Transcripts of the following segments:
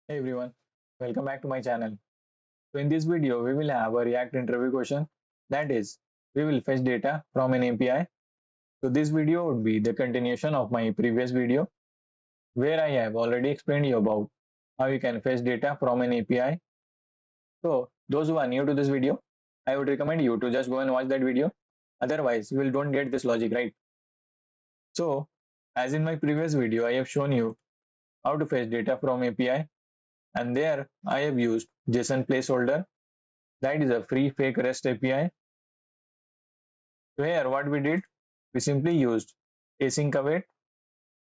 Hey everyone, welcome back to my channel. So in this video, we will have a React interview question. That is, we will fetch data from an API. So this video would be the continuation of my previous video, where I have already explained you about how you can fetch data from an API. So those who are new to this video, I would recommend you to just go and watch that video. Otherwise, you will don't get this logic right. So as in my previous video, I have shown you how to fetch data from API, and there I have used JSON placeholder. That is a free fake REST API. So here what we did, we simply used async await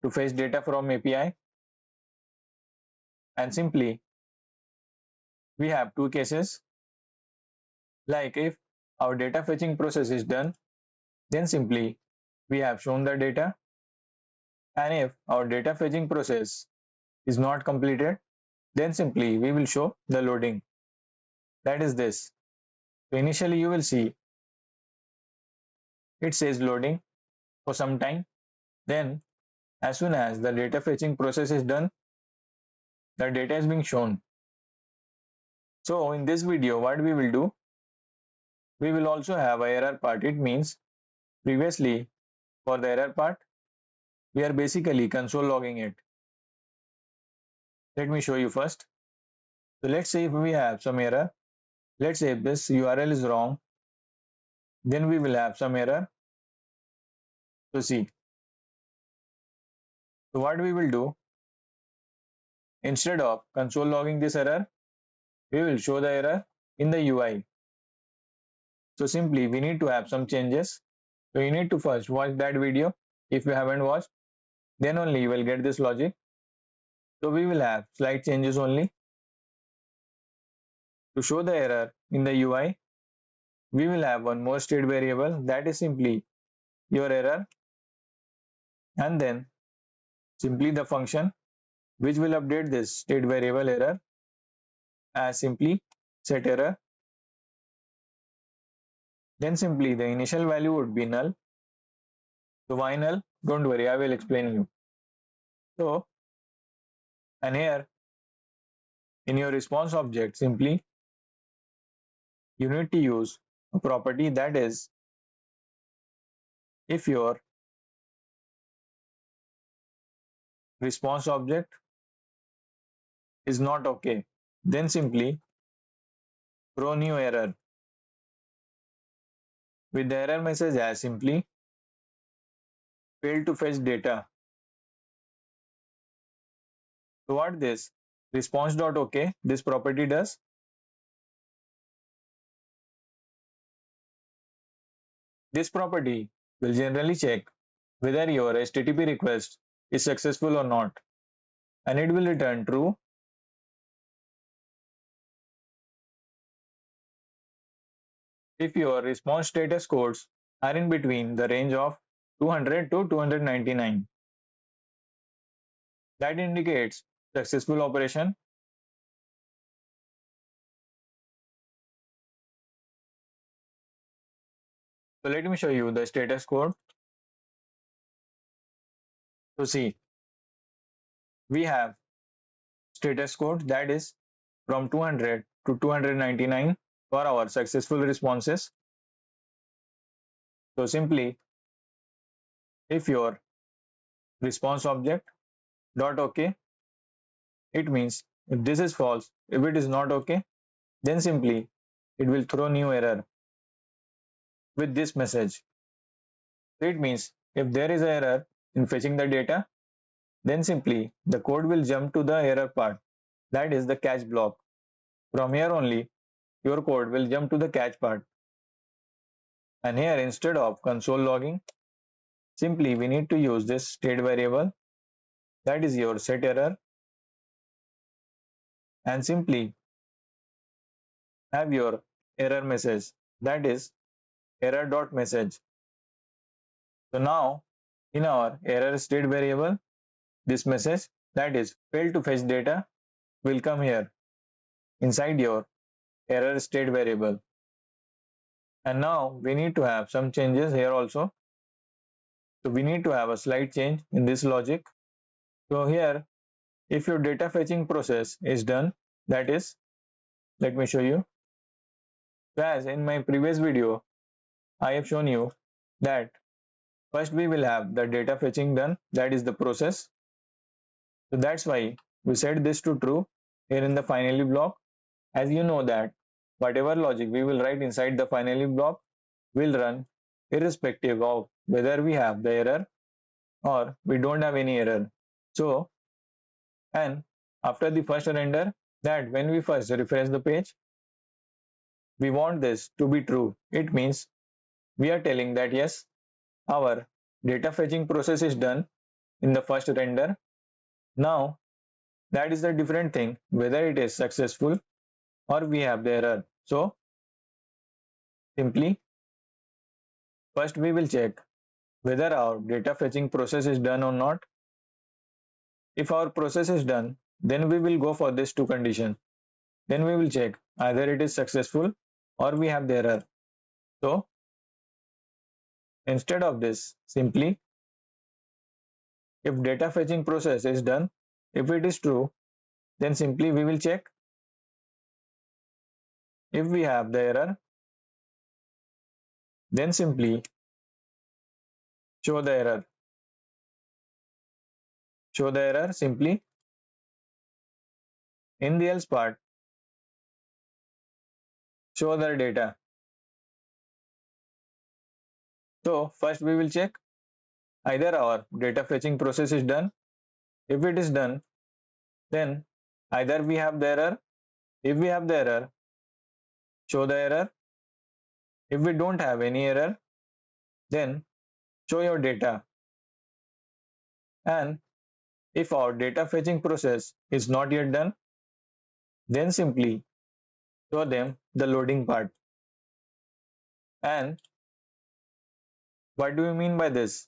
to fetch data from API, and simply we have two cases. Like if our data fetching process is done, then simply we have shown the data, and if our data fetching process is not completed, then simply we will show the loading. That is this. So initially you will see it says loading for some time. Then as soon as the data fetching process is done, the data is being shown. So in this video, what we will do, we will also have a error part. It means previously for the error part, we are basically console logging it. Let me show you first. So let's say if we have some error, let's say if this URL is wrong, then we will have some error. So see, so what we will do, instead of console logging this error, we will show the error in the UI. So simply we need to have some changes. So you need to first watch that video. If you haven't watched, then only you will get this logic. So we will have slight changes only. To show the error in the UI, we will have one more state variable, that is simply your error, and then simply the function which will update this state variable error as simply set error. Then simply the initial value would be null. So why null? Don't worry, I will explain you. So, and here in your response object, simply you need to use a property, that is, if your response object is not okay, then simply throw new error with the error message as simply failed to fetch data. So what this response.ok, this property does, this property will generally check whether your HTTP request is successful or not, and it will return true if your response status codes are in between the range of 200 to 299. That indicates successful operation. So let me show you the status code. So see, we have status code that is from 200 to 299 for our successful responses. So simply, if your response object dot okay, it means if this is false, if it is not okay, then simply it will throw new error with this message. So it means if there is an error in fetching the data, then simply the code will jump to the error part, that is the catch block. From here only your code will jump to the catch part, and here instead of console logging, simply we need to use this state variable, that is your set error, and simply have your error message, that is error.message. So now in our error state variable, this message, that is failed to fetch data, will come here inside your error state variable. And now we need to have some changes here also. So we need to have a slight change in this logic. So here if your data fetching process is done, that is, let me show you. So as in my previous video, I have shown you that first we will have the data fetching done, that is the process. So that's why we set this to true here in the finally block. As you know that whatever logic we will write inside the finally block will run irrespective of whether we have the error or we don't have any error. So, and after the first render, that when we first refresh the page, we want this to be true. It means we are telling that yes, our data fetching process is done in the first render. Now, that is the different thing whether it is successful or we have the error. So, simply first we will check whether our data fetching process is done or not. If our process is done, then we will go for this two conditions. Then we will check either it is successful or we have the error. So instead of this, simply if data fetching process is done, if it is true, then simply we will check. If we have the error, then simply show the error. Show the error simply. In the else part, show the data. So first we will check either our data fetching process is done. If it is done, then either we have the error. If we have the error, show the error. If we don't have any error, then show your data. And if our data fetching process is not yet done, then simply show them the loading part. And what do we mean by this?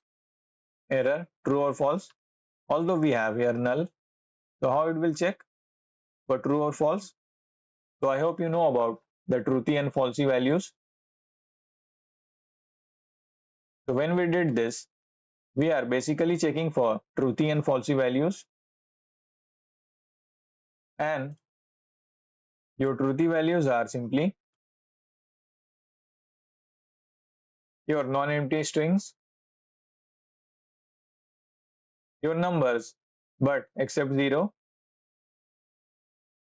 Error, true or false? Although we have here null, so how it will check for true or false? So I hope you know about the truthy and falsy values. So when we did this, we are basically checking for truthy and falsy values. And your truthy values are simply your non-empty strings, your numbers, but except 0,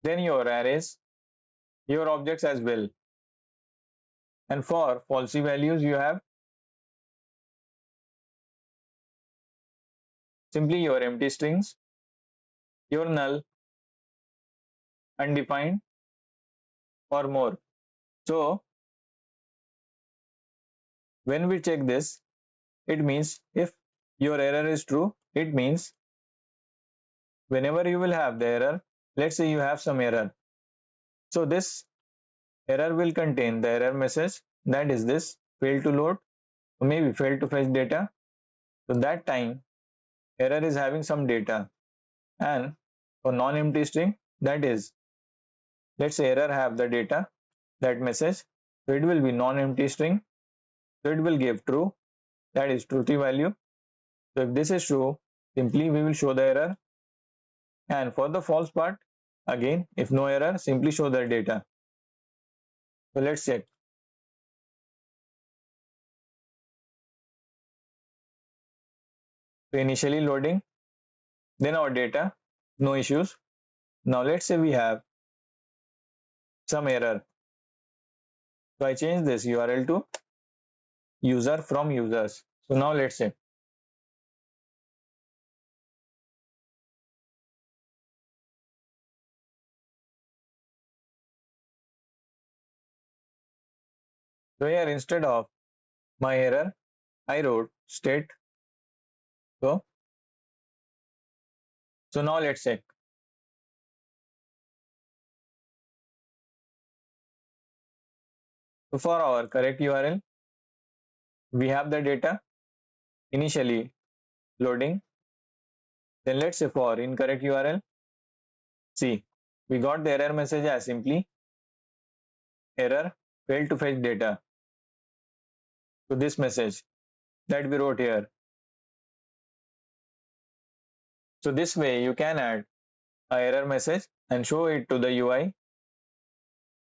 then your arrays, your objects as well. And for falsy values, you have simply your empty strings, your null, undefined, or more. So when we check this, it means if your error is true, it means whenever you will have the error, let's say you have some error. So this error will contain the error message, that is this failed to load, or maybe failed to fetch data. So that time error is having some data. And for non-empty string, that is, let's say error have the data, that message, so it will be non-empty string. So it will give true, that is truthy value. So if this is true, simply we will show the error. And for the false part, again, if no error, simply show the data. So let's check. So initially loading, then our data, no issues. Now let's say we have some error. So I change this URL to user from users. So now let's check. So here instead of my error, I wrote state. So now let's check. So for our correct URL, we have the data initially loading. Then let's say for incorrect URL, see, we got the error message as simply error failed to fetch data. So this message that we wrote here. So this way you can add a error message and show it to the UI.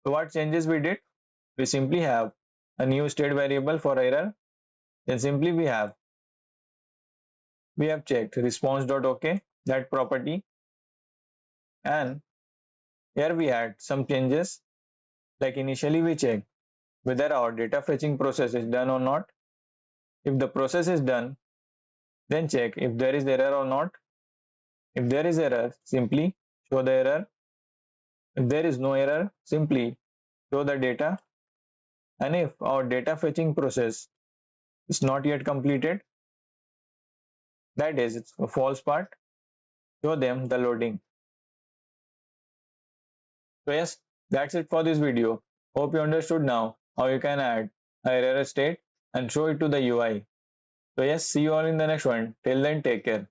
So what changes we did? We simply have a new state variable for error. Then simply we have checked response.ok, that property, and here we had some changes, like initially we checked whether our data fetching process is done or not. If the process is done, then check if there is error or not. If there is error, simply show the error. If there is no error, simply show the data. And if our data fetching process is not yet completed, that is, it's a false part, show them the loading. So yes, that's it for this video. Hope you understood now how you can add a error state and show it to the UI. So yes, see you all in the next one. Till then, take care.